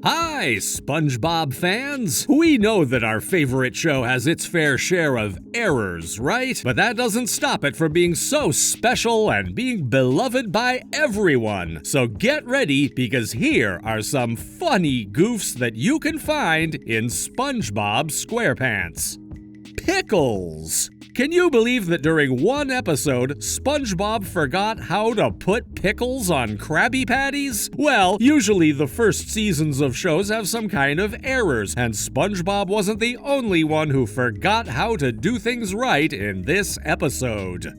Hi, SpongeBob fans! We know that our favorite show has its fair share of errors, right? But that doesn't stop it from being so special and being beloved by everyone. So get ready, because here are some funny goofs that you can find in SpongeBob SquarePants. Pickles! Can you believe that during one episode, SpongeBob forgot how to put pickles on Krabby Patties? Well, usually the first seasons of shows have some kind of errors, and SpongeBob wasn't the only one who forgot how to do things right in this episode.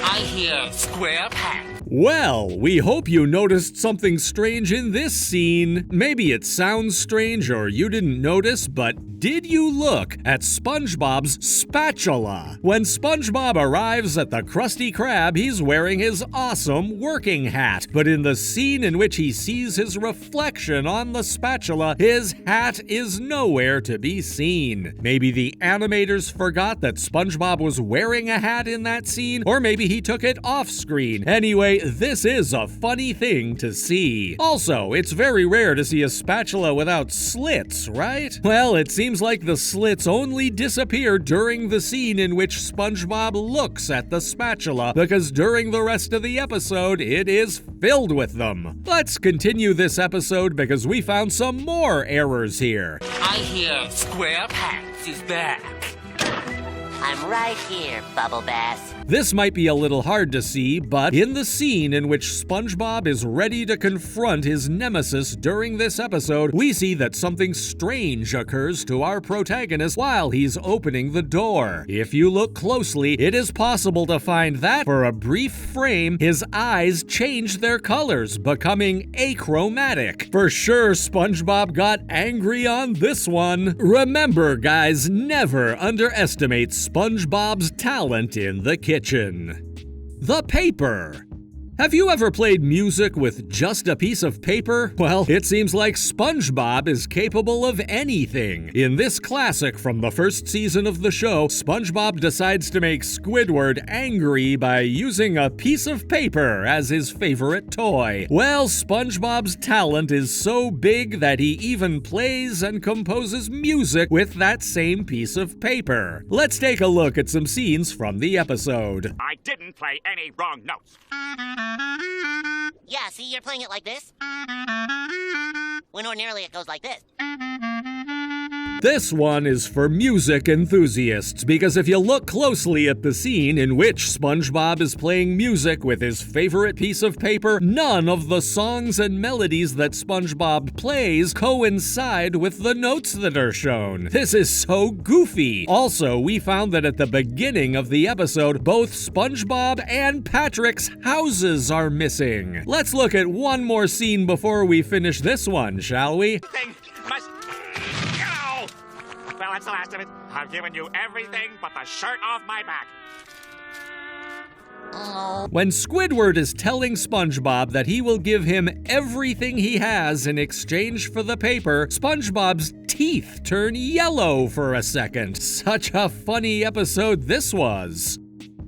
I hear SquarePants. Well, we hope you noticed something strange in this scene. Maybe it sounds strange or you didn't notice, but did you look at SpongeBob's spatula? When SpongeBob arrives at the Krusty Krab, he's wearing his awesome working hat. But in the scene in which he sees his reflection on the spatula, his hat is nowhere to be seen. Maybe the animators forgot that SpongeBob was wearing a hat in that scene, or maybe he took it off screen. Anyway, this is a funny thing to see. Also, it's very rare to see a spatula without slits, right? Well, it seems like the slits only disappear during the scene in which SpongeBob looks at the spatula, because during the rest of the episode, it is filled with them. Let's continue this episode because we found some more errors here. I hear SquarePants is back. I'm right here, Bubble Bass. This might be a little hard to see, but in the scene in which SpongeBob is ready to confront his nemesis during this episode, we see that something strange occurs to our protagonist while he's opening the door. If you look closely, it is possible to find that, for a brief frame, his eyes change their colors, becoming achromatic. For sure, SpongeBob got angry on this one. Remember, guys, never underestimate SpongeBob's talent in the kitchen. The paper. Have you ever played music with just a piece of paper? Well, it seems like SpongeBob is capable of anything. In this classic from the first season of the show, SpongeBob decides to make Squidward angry by using a piece of paper as his favorite toy. Well, SpongeBob's talent is so big that he even plays and composes music with that same piece of paper. Let's take a look at some scenes from the episode. I didn't play any wrong notes. Yeah, see, you're playing it like this. When ordinarily it goes like this. This one is for music enthusiasts, because if you look closely at the scene in which SpongeBob is playing music with his favorite piece of paper, none of the songs and melodies that SpongeBob plays coincide with the notes that are shown. This is so goofy. Also, we found that at the beginning of the episode, both SpongeBob and Patrick's houses are missing. Let's look at one more scene before we finish this one, shall we? Thing must go. Well, that's the last of it. I've given you everything but the shirt off my back. When Squidward is telling SpongeBob that he will give him everything he has in exchange for the paper, SpongeBob's teeth turn yellow for a second. Such a funny episode this was.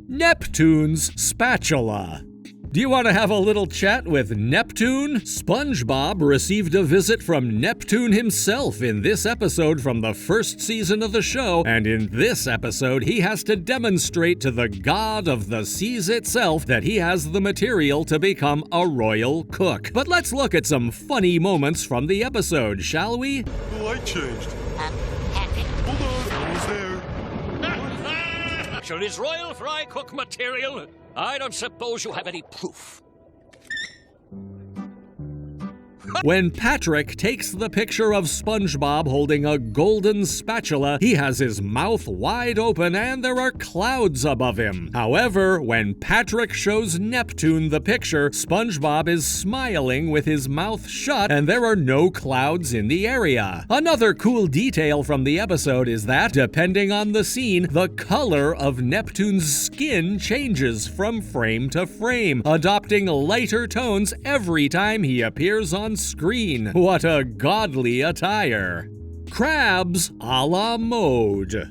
Neptune's spatula. Do you want to have a little chat with Neptune? SpongeBob received a visit from Neptune himself in this episode from the first season of the show, and in this episode he has to demonstrate to the god of the seas itself that he has the material to become a royal cook. But let's look at some funny moments from the episode, shall we? The light changed. Patrick. Hold on, I was there. So is royal fry cook material? I don't suppose you have any proof. When Patrick takes the picture of SpongeBob holding a golden spatula, he has his mouth wide open and there are clouds above him. However, when Patrick shows Neptune the picture, SpongeBob is smiling with his mouth shut and there are no clouds in the area. Another cool detail from the episode is that, depending on the scene, the color of Neptune's skin changes from frame to frame, adopting lighter tones every time he appears on screen. What a godly attire. KRABS a la mode.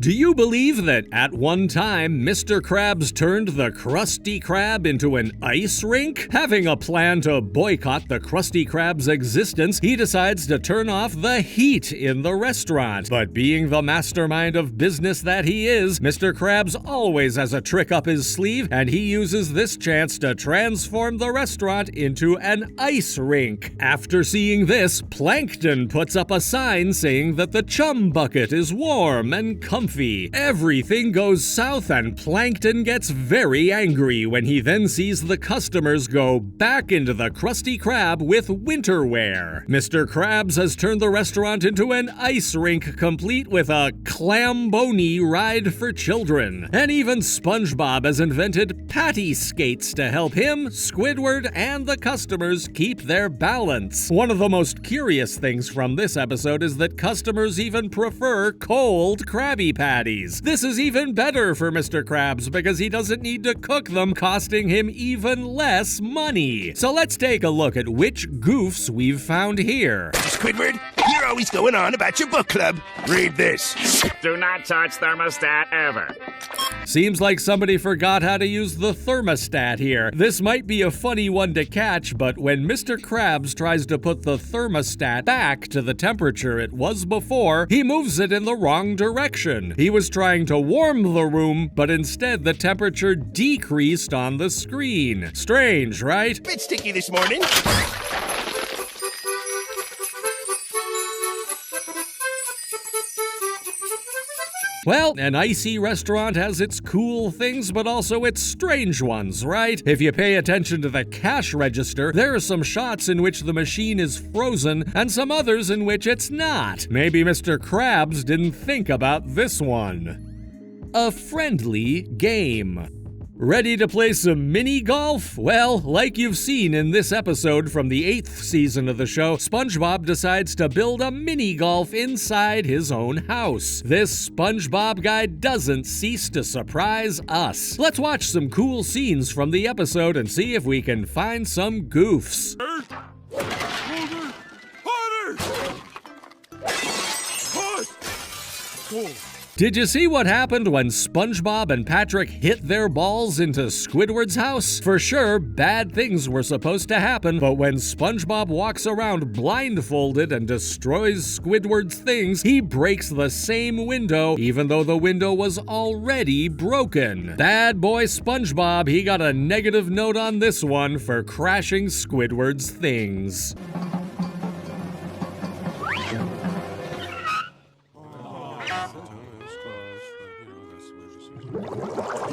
Do you believe that at one time Mr. Krabs turned the Krusty Krab into an ice rink? Having a plan to boycott the Krusty Krab's existence, he decides to turn off the heat in the restaurant. But being the mastermind of business that he is, Mr. Krabs always has a trick up his sleeve, and he uses this chance to transform the restaurant into an ice rink. After seeing this, Plankton puts up a sign saying that the chum bucket is warm and comfy. Everything goes south and Plankton gets very angry when he then sees the customers go back into the Krusty Krab with winter wear. Mr. Krabs has turned the restaurant into an ice rink complete with a Clamboni ride for children. And even SpongeBob has invented patty skates to help him, Squidward, and the customers keep their balance. One of the most curious things from this episode is that customers even prefer cold Krabby Patties. This is even better for Mr. Krabs because he doesn't need to cook them, costing him even less money. So let's take a look at which goofs we've found here. Squidward, you're always going on about your book club. Read this. Do not touch thermostat ever. Seems like somebody forgot how to use the thermostat here. This might be a funny one to catch, but when Mr. Krabs tries to put the thermostat back to the temperature it was before, he moves it in the wrong direction. He was trying to warm the room, but instead the temperature decreased on the screen. Strange, right? Bit sticky this morning. Well, an icy restaurant has its cool things, but also its strange ones, right? If you pay attention to the cash register, there are some shots in which the machine is frozen and some others in which it's not. Maybe Mr. Krabs didn't think about this one. A friendly game. Ready to play some mini golf? Well, like you've seen in this episode from the 8th season of the show, SpongeBob decides to build a mini golf inside his own house. This SpongeBob guy doesn't cease to surprise us. Let's watch some cool scenes from the episode and see if we can find some goofs. Did you see what happened when SpongeBob and Patrick hit their balls into Squidward's house? For sure, bad things were supposed to happen, but when SpongeBob walks around blindfolded and destroys Squidward's things, he breaks the same window, even though the window was already broken. Bad boy SpongeBob, he got a negative note on this one for crashing Squidward's things.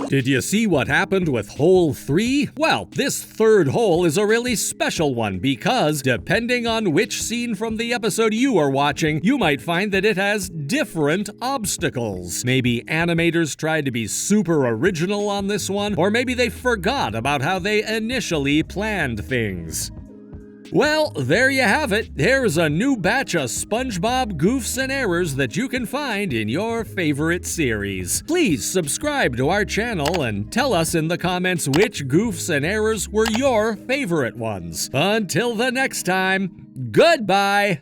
Did you see what happened with hole 3? Well, this third hole is a really special one because, depending on which scene from the episode you are watching, you might find that it has different obstacles. Maybe animators tried to be super original on this one, or maybe they forgot about how they initially planned things. Well, there you have it. Here's a new batch of SpongeBob goofs and errors that you can find in your favorite series. Please subscribe to our channel and tell us in the comments which goofs and errors were your favorite ones. Until the next time, goodbye!